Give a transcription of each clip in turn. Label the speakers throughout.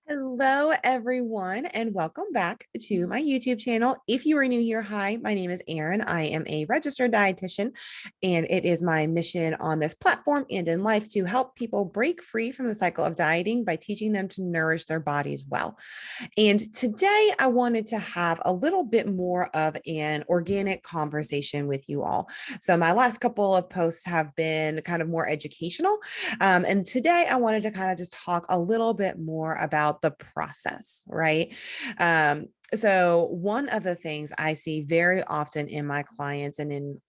Speaker 1: Hello, everyone, and welcome back to my YouTube channel. If you are new here, hi, my name is Erin. I am a registered dietitian, and it is my mission on this platform and in life to help people break free from the cycle of dieting by teaching them to nourish their bodies well. And today I wanted to have a little bit more of an organic conversation with you all. So, my last couple of posts have been kind of more educational. And today I wanted to kind of just talk a little bit more about the process, right? So, one of the things I see very often in my clients and in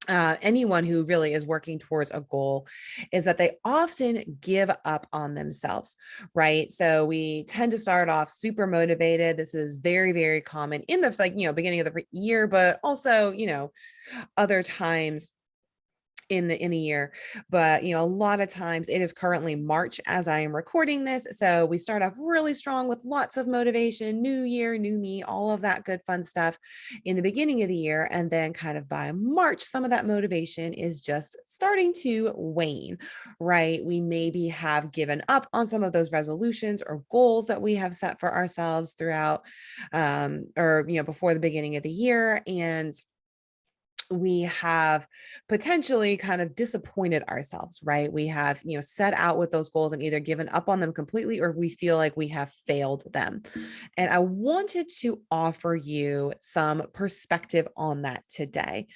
Speaker 1: anyone who really is working towards a goal is that they often give up on themselves, right? So we tend to start off super motivated. This is very, very common in the beginning of the year, but also, other times in the year. But a lot of times it is currently March as I am recording this, so we start off really strong with lots of motivation, new year, new me, all of that good fun stuff in the beginning of the year, and then kind of by March some of that motivation is just starting to wane, right? We maybe have given up on some of those resolutions or goals that we have set for ourselves throughout or before the beginning of the year, and we have potentially kind of disappointed ourselves, right? We have, set out with those goals and either given up on them completely or we feel like we have failed them. And I wanted to offer you some perspective on that today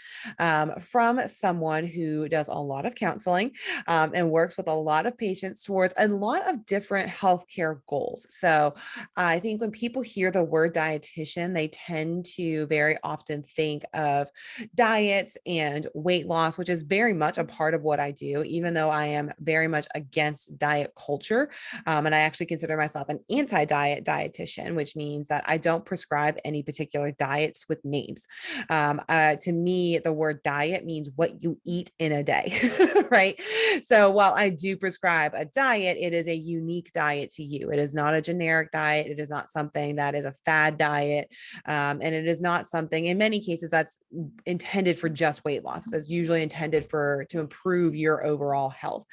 Speaker 1: from someone who does a lot of counseling and works with a lot of patients towards a lot of different healthcare goals. So I think when people hear the word dietitian, they tend to very often think of diets and weight loss, which is very much a part of what I do, even though I am very much against diet culture. And I actually consider myself an anti-diet dietitian, which means that I don't prescribe any particular diets with names. To me, the word diet means what you eat in a day, right? So while I do prescribe a diet, it is a unique diet to you. It is not a generic diet. It is not something that is a fad diet. And it is not something, in many cases, that's intended for just weight loss. It's usually intended to improve your overall health.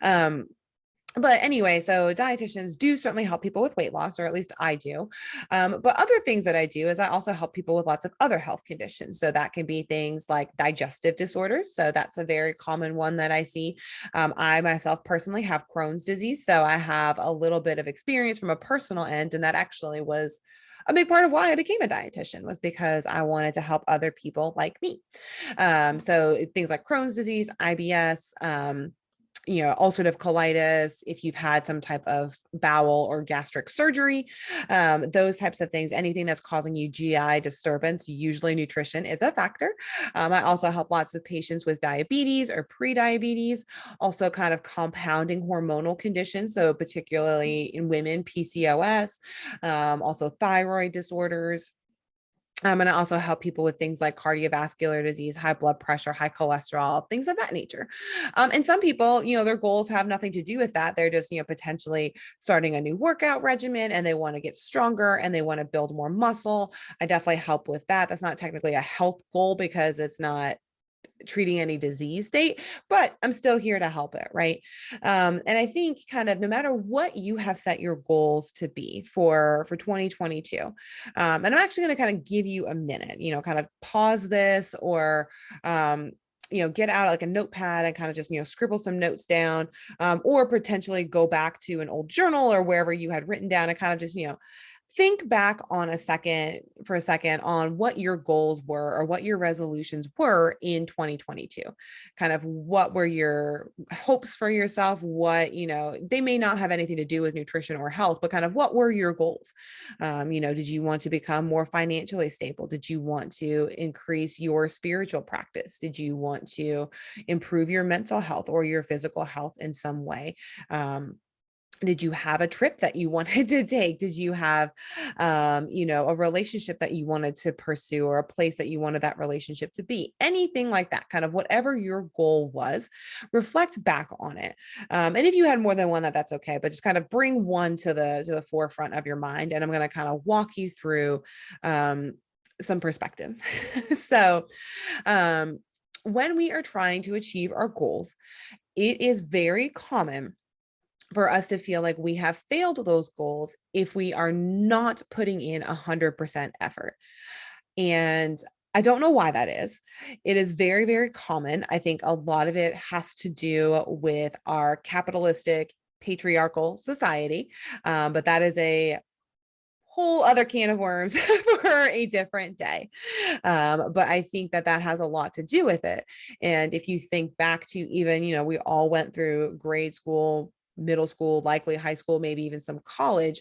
Speaker 1: But anyway, so dietitians do certainly help people with weight loss, or at least I do. But other things that I do is I also help people with lots of other health conditions. So that can be things like digestive disorders. So that's a very common one that I see. I myself personally have Crohn's disease. So I have a little bit of experience from a personal end. And that actually was a big part of why I became a dietitian, was because I wanted to help other people like me. So things like Crohn's disease, IBS, ulcerative colitis, if you've had some type of bowel or gastric surgery, those types of things, anything that's causing you GI disturbance, usually nutrition is a factor. I also help lots of patients with diabetes or pre-diabetes, also kind of compounding hormonal conditions. So particularly in women, PCOS, also thyroid disorders. And I also help people with things like cardiovascular disease, high blood pressure, high cholesterol, things of that nature. And some people, their goals have nothing to do with that. They're just, potentially starting a new workout regimen and they want to get stronger and they want to build more muscle. I definitely help with that. That's not technically a health goal because it's not treating any disease state, but I'm still here to help it, right? And I think kind of no matter what you have set your goals to be for 2022, and I'm actually going to kind of give you a minute, kind of pause this or get out like a notepad and kind of just, scribble some notes down, or potentially go back to an old journal or wherever you had written down and kind of just, think back for a second on what your goals were or what your resolutions were in 2022. Kind of what were your hopes for yourself? What, they may not have anything to do with nutrition or health, but kind of what were your goals? Did you want to become more financially stable? Did you want to increase your spiritual practice? Did you want to improve your mental health or your physical health in some way? Did you have a trip that you wanted to take? Did you have, a relationship that you wanted to pursue or a place that you wanted that relationship to be? Anything like that, kind of whatever your goal was, reflect back on it. And if you had more than one, that's okay, but just kind of bring one to the forefront of your mind. And I'm going to kind of walk you through some perspective. So, when we are trying to achieve our goals, it is very common for us to feel like we have failed those goals if we are not putting in 100% effort. And I don't know why that is. It is very, very common. I think a lot of it has to do with our capitalistic patriarchal society. But that is a whole other can of worms for a different day. But I think that that has a lot to do with it. And if you think back to even, we all went through grade school, middle school, likely high school, maybe even some college.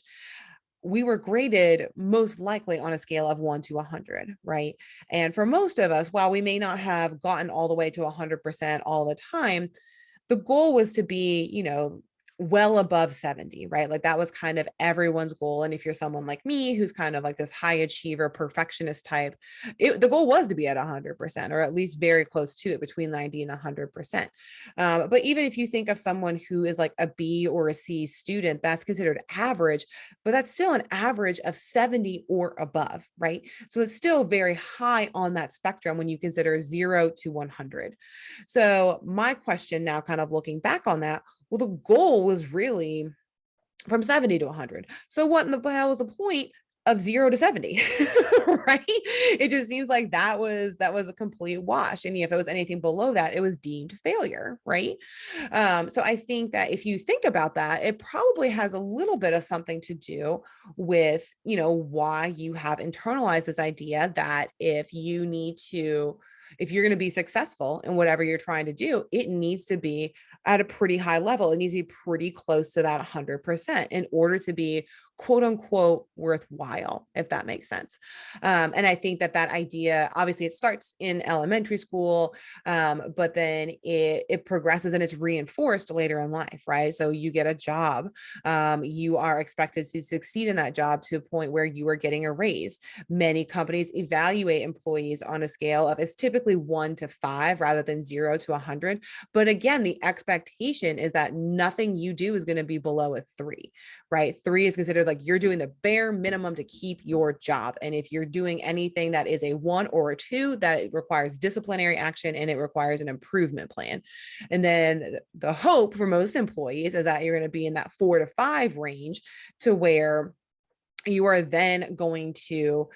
Speaker 1: We were graded most likely on a scale of 1 to 100, right? And for most of us, while we may not have gotten all the way to 100% all the time, the goal was to be, well above 70, right? Like that was kind of everyone's goal. And if you're someone like me, who's kind of like this high achiever, perfectionist type, the goal was to be at 100% or at least very close to it, between 90 and 100%. But even if you think of someone who is like a B or a C student, that's considered average, but that's still an average of 70 or above, right? So it's still very high on that spectrum when you consider 0 to 100. So my question now, kind of looking back on that, well, the goal was really from 70 to 100. So what in the hell was the point of 0 to 70? Right? It just seems like that was a complete wash. And if it was anything below that, it was deemed failure, right? So I think that if you think about that, it probably has a little bit of something to do with, why you have internalized this idea that if you're going to be successful in whatever you're trying to do, it needs to be at a pretty high level. It needs to be pretty close to that 100% in order to be quote unquote worthwhile, if that makes sense. And I think that idea, obviously it starts in elementary school, but then it progresses and it's reinforced later in life, right? So you get a job, you are expected to succeed in that job to a point where you are getting a raise. Many companies evaluate employees on a scale of, it's typically 1 to 5 rather than 0 to 100. But again, the expectation is that nothing you do is going to be below a 3, right? 3 is considered like you're doing the bare minimum to keep your job. And if you're doing anything that is a 1 or a 2, that it requires disciplinary action and it requires an improvement plan. And then the hope for most employees is that you're going to be in that 4 to 5 range, to where you are then going to,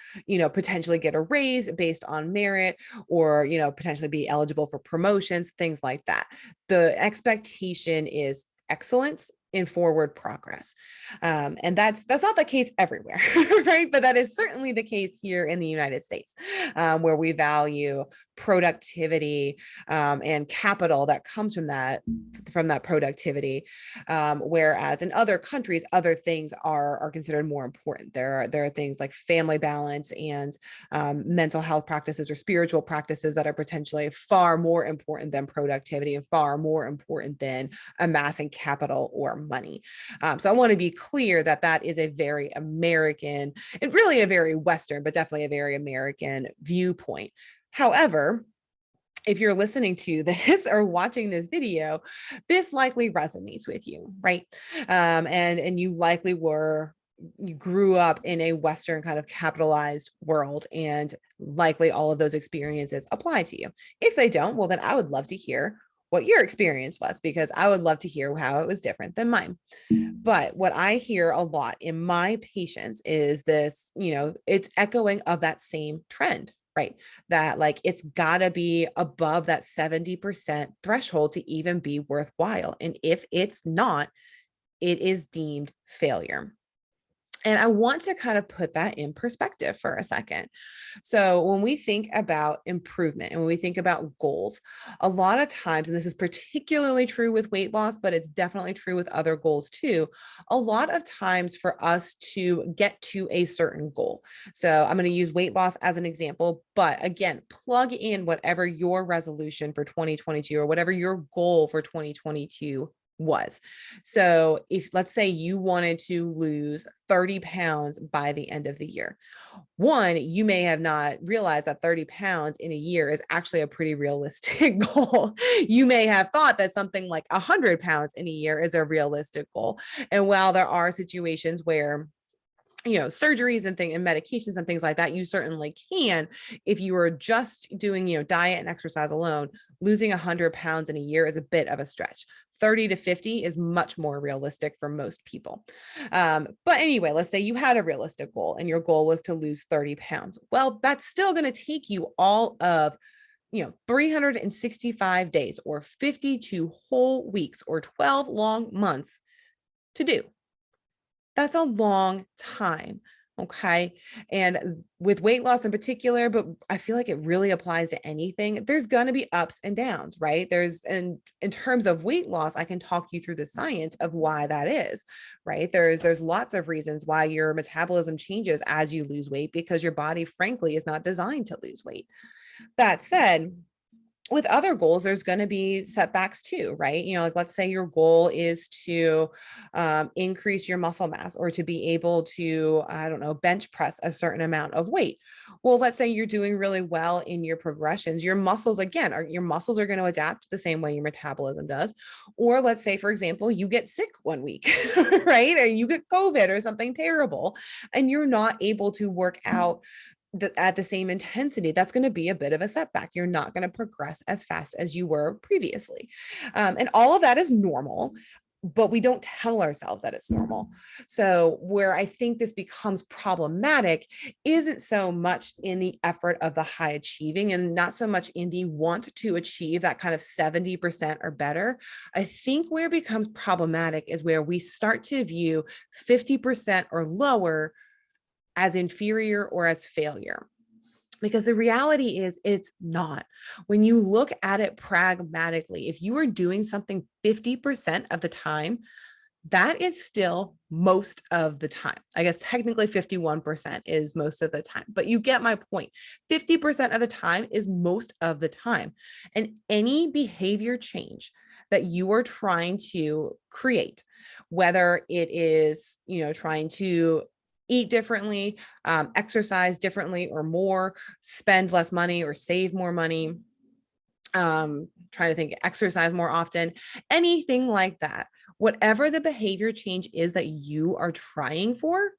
Speaker 1: potentially get a raise based on merit, or, potentially be eligible for promotions, things like that. The expectation is excellence in forward progress. And that's not the case everywhere, right? But that is certainly the case here in the United States, where we value productivity and capital that comes from that productivity. Whereas in other countries, other things are considered more important. There are things like family balance and mental health practices or spiritual practices that are potentially far more important than productivity and far more important than amassing capital or money. So I want to be clear that that is a very American and really a very Western, but definitely a very American viewpoint. However, if you're listening to this or watching this video, this likely resonates with you, right? And you likely you grew up in a Western kind of capitalized world, and likely all of those experiences apply to you. If they don't, well, then I would love to hear what your experience was, because I would love to hear how it was different than mine. But what I hear a lot in my patients is this, it's echoing of that same trend, right? That like, it's gotta be above that 70% threshold to even be worthwhile. And if it's not, it is deemed failure. And I want to kind of put that in perspective for a second. So when we think about improvement and when we think about goals, a lot of times, and this is particularly true with weight loss, but it's definitely true with other goals too, a lot of times for us to get to a certain goal. So I'm going to use weight loss as an example, but again, plug in whatever your resolution for 2022 or whatever your goal for 2022 was. So if, let's say, you wanted to lose 30 pounds by the end of the year, one, you may have not realized that 30 pounds in a year is actually a pretty realistic goal. You may have thought that something like 100 pounds in a year is a realistic goal. And while there are situations where surgeries and medications and things like that, you certainly can. If you were just doing, diet and exercise alone, losing 100 pounds in a year is a bit of a stretch. 30 to 50 is much more realistic for most people. But anyway, let's say you had a realistic goal and your goal was to lose 30 pounds. Well, that's still going to take you all of 365 days or 52 whole weeks or 12 long months to do. That's a long time. Okay. And with weight loss in particular, but I feel like it really applies to anything. There's going to be ups and downs, right? And in terms of weight loss, I can talk you through the science of why that is, right? There's lots of reasons why your metabolism changes as you lose weight because your body, frankly, is not designed to lose weight. That said, with other goals, there's going to be setbacks too, right? Like let's say your goal is to increase your muscle mass or to be able to, I don't know, bench press a certain amount of weight. Well, let's say you're doing really well in your progressions. Your muscles, again, your muscles are going to adapt the same way your metabolism does. Or let's say, for example, you get sick one week, right? Or you get COVID or something terrible, and you're not able to work out at the same intensity. That's going to be a bit of a setback. You're not going to progress as fast as you were previously. And all of that is normal, but we don't tell ourselves that it's normal. So where I think this becomes problematic isn't so much in the effort of the high achieving and not so much in the want to achieve that kind of 70% or better. I think where it becomes problematic is where we start to view 50% or lower as inferior or as failure. Because the reality is it's not. When you look at it pragmatically, if you are doing something 50% of the time, that is still most of the time. I guess technically 51% is most of the time, but you get my point. 50% of the time is most of the time. And any behavior change that you are trying to create, whether it is, trying to eat differently, exercise differently or more, spend less money or save more money, trying to think, exercise more often, anything like that, whatever the behavior change is that you are trying for,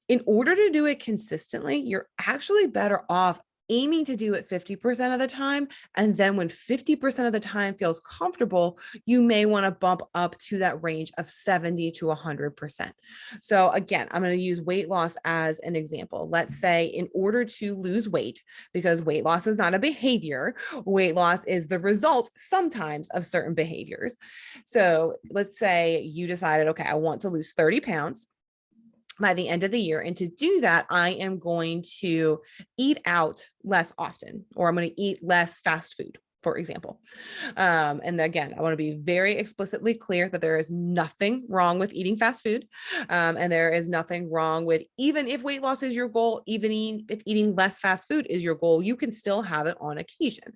Speaker 1: in order to do it consistently, you're actually better off aiming to do it 50% of the time. And then when 50% of the time feels comfortable, you may want to bump up to that range of 70 to 100%. So again, I'm going to use weight loss as an example. Let's say in order to lose weight, because weight loss is not a behavior, weight loss is the result sometimes of certain behaviors. So let's say you decided, okay, I want to lose 30 pounds by the end of the year. And to do that, I am going to eat out less often, or I'm going to eat less fast food, for example. And again, I want to be very explicitly clear that there is nothing wrong with eating fast food. And there is nothing wrong with, even if weight loss is your goal, even if eating less fast food is your goal, you can still have it on occasion.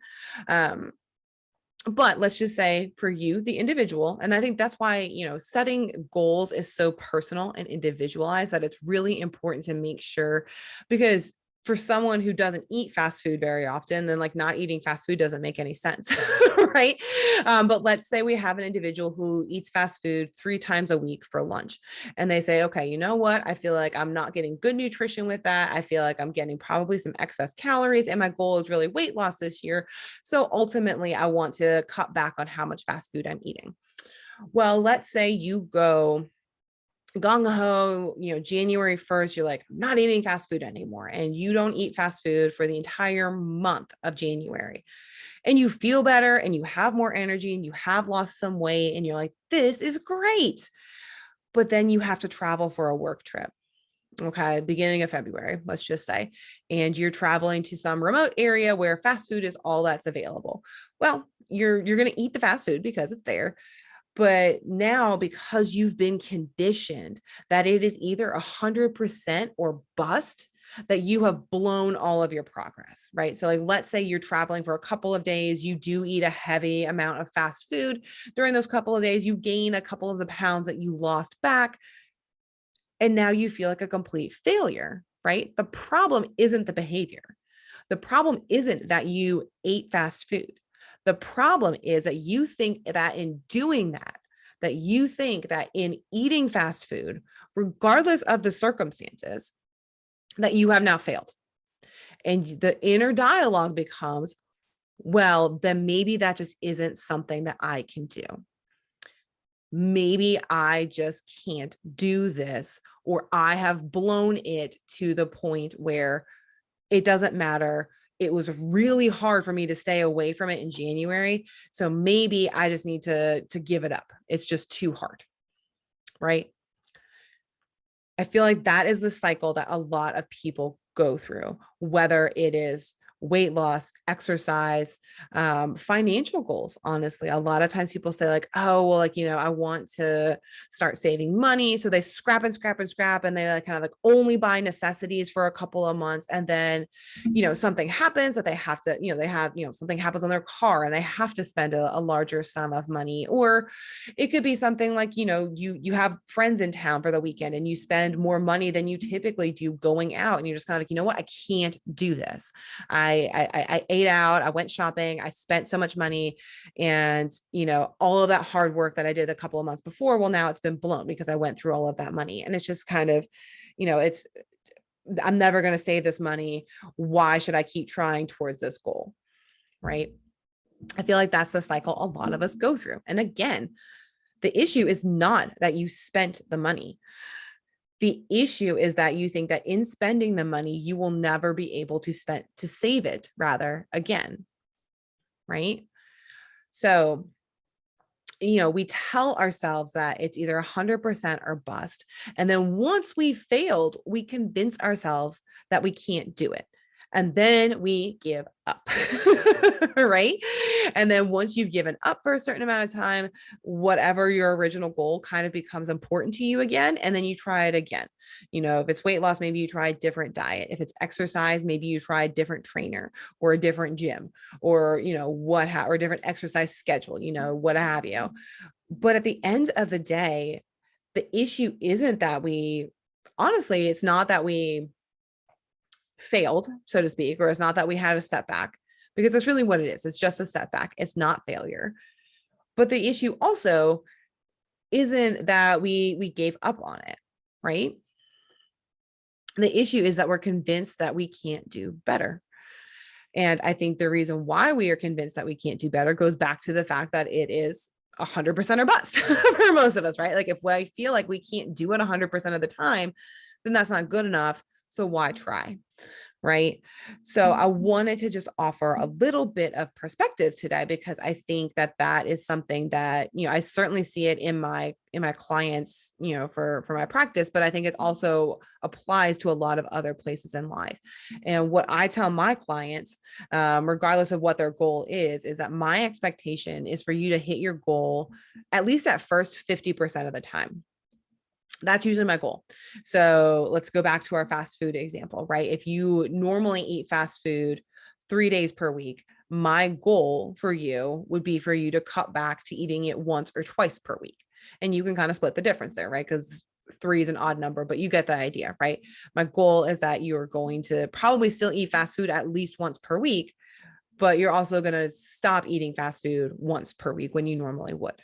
Speaker 1: But let's just say for you, the individual, and I think that's why, setting goals is so personal and individualized, that it's really important to make sure, because for someone who doesn't eat fast food very often, then like not eating fast food doesn't make any sense, right? But let's say we have an individual who eats fast food 3 times a week for lunch, and they say, okay, you know what? I feel like I'm not getting good nutrition with that. I feel like I'm getting probably some excess calories, and my goal is really weight loss this year. So ultimately, I want to cut back on how much fast food I'm eating. Well, let's say you go gung ho, January 1st, you're like, I'm not eating fast food anymore. And you don't eat fast food for the entire month of January. And you feel better and you have more energy and you have lost some weight and you're like, this is great. But then you have to travel for a work trip. Okay, beginning of February, let's just say, and you're traveling to some remote area where fast food is all that's available. Well, you're going to eat the fast food because it's there. But now, because you've been conditioned that it is either 100% or bust, that you have blown all of your progress, right? So like, let's say you're traveling for a couple of days, you do eat a heavy amount of fast food. During those couple of days, you gain a couple of the pounds that you lost back. And now you feel like a complete failure, right? The problem isn't the behavior. The problem isn't that you ate fast food. The problem is that you think that in doing that, that you think that in eating fast food, regardless of the circumstances, that you have now failed. And the inner dialogue becomes, well, then maybe that just isn't something that I can do. maybe I just can't do this, or I have blown it to the point where it doesn't matter. It was really hard for me to stay away from it in January. So maybe I just need to give it up. It's just too hard, right? I feel like that is the cycle that a lot of people go through, whether it is weight loss, exercise, financial goals. Honestly, a lot of times people say like, oh, well, like, I want to start saving money. So they scrap and scrap and scrap, and they like kind of like only buy necessities for a couple of months. And then, something happens that they have to, they have, something happens on their car and they have to spend a larger sum of money. Or it could be something like, you have friends in town for the weekend and you spend more money than you typically do going out. And you're just kind of like, you know what? I can't do this. I ate out, I went shopping, I spent so much money, and all of that hard work that I did a couple of months before, well, now it's been blown because I went through all of that money. And it's just kind of, it's, I'm never going to save this money. Why should I keep trying towards this goal? Right. I feel like that's the cycle a lot of us go through. And again, the issue is not that you spent the money. The issue is that you think that in spending the money, you will never be able to save it rather again. Right. So, we tell ourselves that it's either 100% or bust. And then once we failed, we convince ourselves that we can't do it. And then we give up, right? And then once you've given up for a certain amount of time, whatever your original goal kind of becomes important to you again. And then you try it again. If it's weight loss, maybe you try a different diet. If it's exercise, maybe you try a different trainer or a different gym, or, or a different exercise schedule, what have you. But at the end of the day, the issue isn't that honestly, it's not that we failed, so to speak, or it's not that we had a setback, because that's really what it is. It's just a setback. It's not failure. But the issue also isn't that we gave up on it, right? The issue is that we're convinced that we can't do better. And I think the reason why we are convinced that we can't do better goes back to the fact that it is 100% or bust for most of us, right? Like if I feel like we can't do it 100% of the time, then that's not good enough. So why try? Right. So I wanted to just offer a little bit of perspective today, because I think that that is something that, I certainly see it in my clients, for my practice, but I think it also applies to a lot of other places in life. And what I tell my clients, regardless of what their goal is that my expectation is for you to hit your goal at least at first 50% of the time. That's usually my goal. So let's go back to our fast food example, right? If you normally eat fast food 3 days per week, my goal for you would be for you to cut back to eating it once or twice per week. And you can kind of split the difference there, right? Because 3 is an odd number, but you get the idea, right? My goal is that you're going to probably still eat fast food at least once per week, but you're also going to stop eating fast food once per week when you normally would,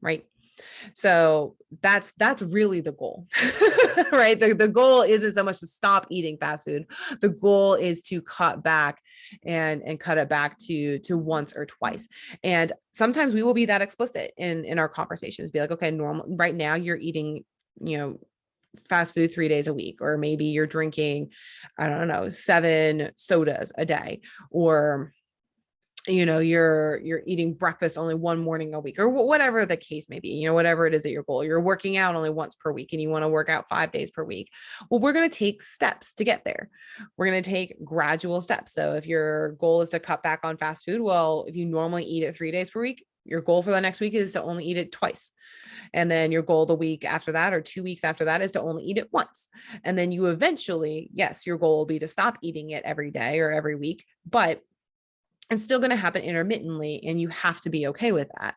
Speaker 1: right? So that's really the goal, right? The goal isn't so much to stop eating fast food. The goal is to cut back and cut it back to once or twice. And sometimes we will be that explicit in our conversations, be like, okay, normal right now you're eating, fast food 3 days a week, or maybe you're drinking, I don't know, 7 sodas a day, or you're eating breakfast only one morning a week, or whatever the case may be, whatever it is that your goal, you're working out only once per week and you want to work out 5 days per week. Well, we're going to take steps to get there. We're going to take gradual steps. So if your goal is to cut back on fast food, well, if you normally eat it 3 days per week, your goal for the next week is to only eat it twice. And then your goal the week after that, or 2 weeks after that, is to only eat it once. And then you eventually, yes, your goal will be to stop eating it every day or every week, but it's still going to happen intermittently, and you have to be okay with that,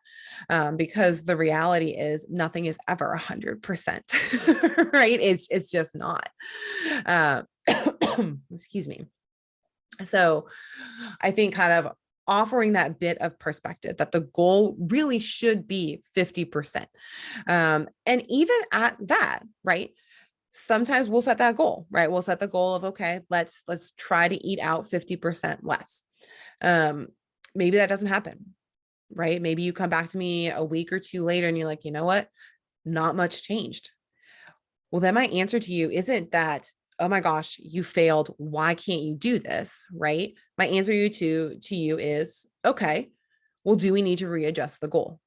Speaker 1: because the reality is nothing is ever 100%, right? It's just not. Uh, excuse me. So I think kind of offering that bit of perspective that the goal really should be 50%. And even at that, right? Sometimes we'll set that goal, right? We'll set the goal of, okay, let's try to eat out 50% less. Maybe that doesn't happen. right? Maybe you come back to me a week or two later and you're like, you know what? Not much changed. Well, then my answer to you isn't that, oh my gosh, you failed. Why can't you do this? Right? My answer to you is, okay, well, do we need to readjust the goal?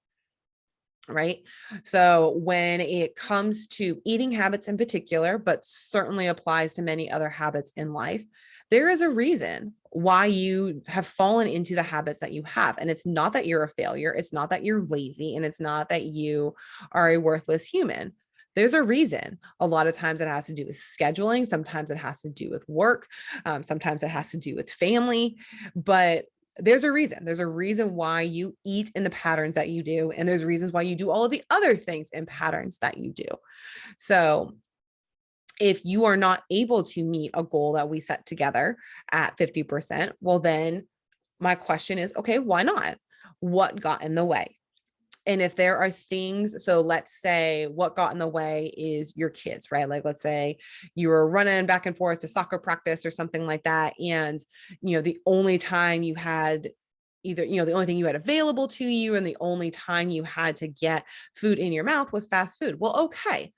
Speaker 1: Right? So when it comes to eating habits in particular, but certainly applies to many other habits in life, there is a reason why you have fallen into the habits that you have. And it's not that you're a failure. It's not that you're lazy, and it's not that you are a worthless human. There's a reason. A lot of times it has to do with scheduling. Sometimes it has to do with work. Sometimes it has to do with family. But there's a reason. There's a reason why you eat in the patterns that you do. And there's reasons why you do all of the other things in patterns that you do. So if you are not able to meet a goal that we set together at 50%, well, then my question is, okay, why not? What got in the way? And if there are things, so let's say what got in the way is your kids, right? Like, let's say you were running back and forth to soccer practice or something like that. And, the only time you had either, the only thing you had available to you and the only time you had to get food in your mouth was fast food. Well, okay.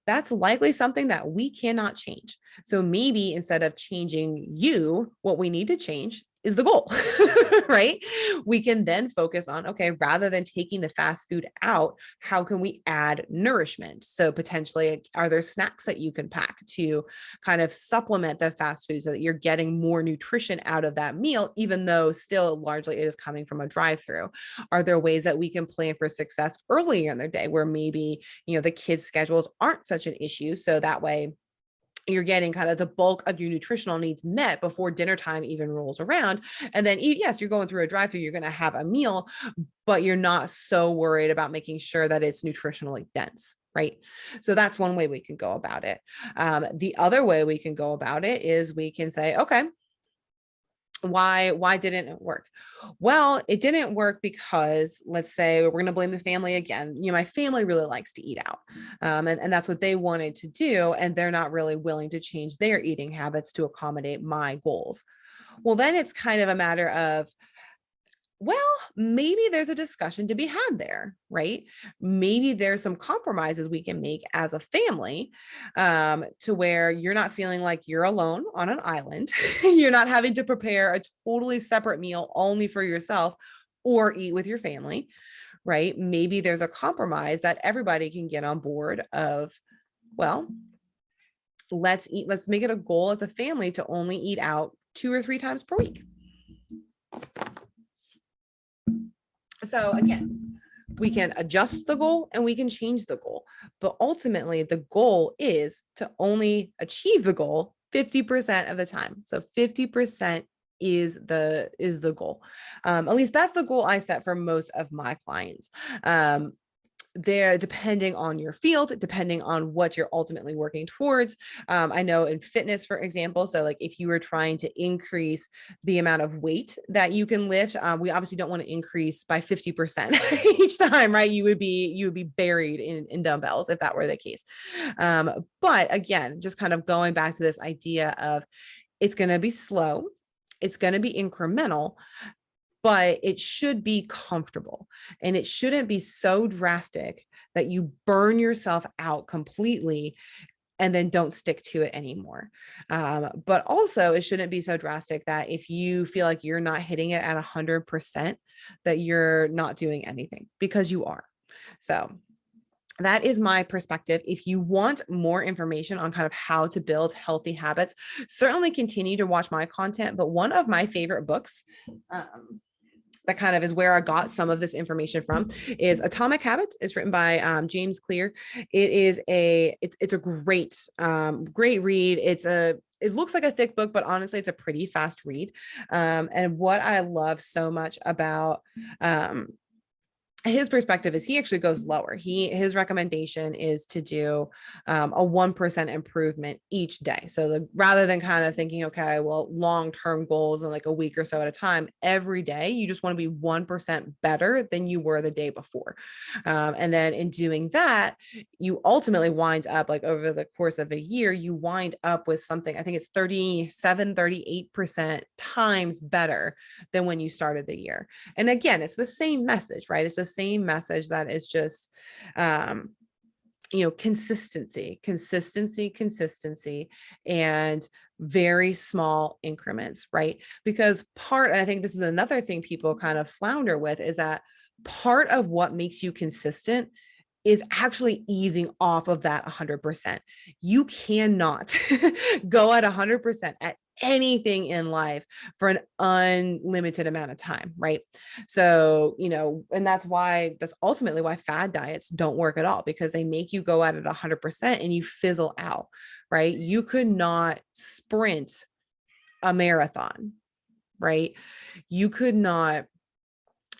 Speaker 1: That's likely something that we cannot change. So maybe instead of changing you, what we need to change is the goal, right? We can then focus on, okay, rather than taking the fast food out, how can we add nourishment? So potentially, are there snacks that you can pack to kind of supplement the fast food so that you're getting more nutrition out of that meal, even though still largely it is coming from a drive-through? Are there ways that we can plan for success earlier in the day where maybe, the kids' schedules aren't such an issue? So that way, you're getting kind of the bulk of your nutritional needs met before dinner time even rolls around. And then, yes, you're going through a drive-through, you're going to have a meal, but you're not so worried about making sure that it's nutritionally dense. Right. So that's one way we can go about it. The other way we can go about it is we can say, okay, why didn't it work? Well, it didn't work because, let's say, we're going to blame the family again. My family really likes to eat out, and that's what they wanted to do, and they're not really willing to change their eating habits to accommodate my goals. Well, then it's kind of a matter of, well, maybe there's a discussion to be had there, right? Maybe there's some compromises we can make as a family, to where you're not feeling like you're alone on an island. You're not having to prepare a totally separate meal only for yourself or eat with your family, right? Maybe there's a compromise that everybody can get on board of, well, let's make it a goal as a family to only eat out 2 or 3 times per week. So again, we can adjust the goal and we can change the goal, but ultimately the goal is to only achieve the goal 50% of the time. So 50% is the goal. At least that's the goal I set for most of my clients. There, depending on your field, depending on what you're ultimately working towards. I know in fitness, for example, so like if you were trying to increase the amount of weight that you can lift, we obviously don't want to increase by 50% each time, right? You would be buried in dumbbells if that were the case. But again, just kind of going back to this idea of it's going to be slow, it's going to be incremental, but it should be comfortable, and it shouldn't be so drastic that you burn yourself out completely and then don't stick to it anymore. But also it shouldn't be so drastic that if you feel like you're not hitting it at 100%, that you're not doing anything, because you are. So that is my perspective. If you want more information on kind of how to build healthy habits, certainly continue to watch my content. But one of my favorite books, that kind of is where I got some of this information from, is Atomic Habits. It's written by James Clear. It's a great read. It looks like a thick book, but honestly, it's a pretty fast read. And what I love so much about his perspective is he actually goes lower. His recommendation is to do a 1% improvement each day. So rather than kind of thinking, okay, well, long-term goals in like a week or so at a time, every day you just want to be 1% better than you were the day before. And then in doing that, you ultimately wind up, like over the course of a year, you wind up with something, I think it's 38% times better than when you started the year. And again, it's the same message, right? It's the same message that is just, consistency, and very small increments, right? Because and I think this is another thing people kind of flounder with, is that part of what makes you consistent is actually easing off of that 100%. You cannot go at 100% at anything in life for an unlimited amount of time, right? So, and that's ultimately why fad diets don't work at all, because they make you go at it 100% and you fizzle out, right? You could not sprint a marathon, right? You could not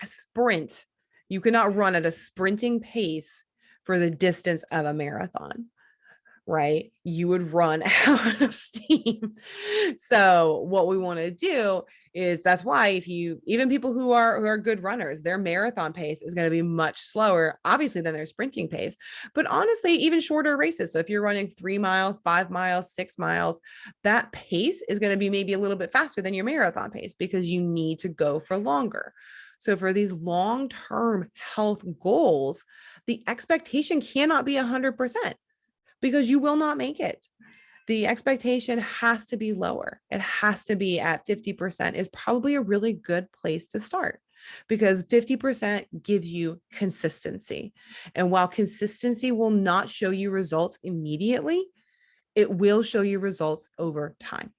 Speaker 1: sprint, you could not run at a sprinting pace for the distance of a marathon, right? You would run out of steam. So what we want to do is, that's why even people who are good runners, their marathon pace is going to be much slower, obviously, than their sprinting pace. But honestly, even shorter races. So if you're running 3 miles, 5 miles, 6 miles, that pace is going to be maybe a little bit faster than your marathon pace, because you need to go for longer. So for these long-term health goals, the expectation cannot be 100%, because you will not make it. The expectation has to be lower. It has to be at 50% is probably a really good place to start, because 50% gives you consistency. And while consistency will not show you results immediately, it will show you results over time.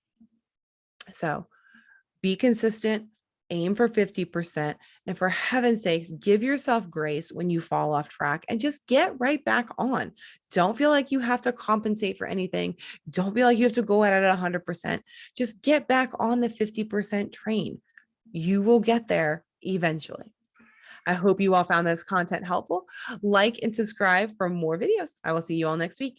Speaker 1: So be consistent, aim for 50%. And for heaven's sakes, give yourself grace when you fall off track and just get right back on. Don't feel like you have to compensate for anything. Don't feel like you have to go at it 100%. Just get back on the 50% train. You will get there eventually. I hope you all found this content helpful. Like and subscribe for more videos. I will see you all next week.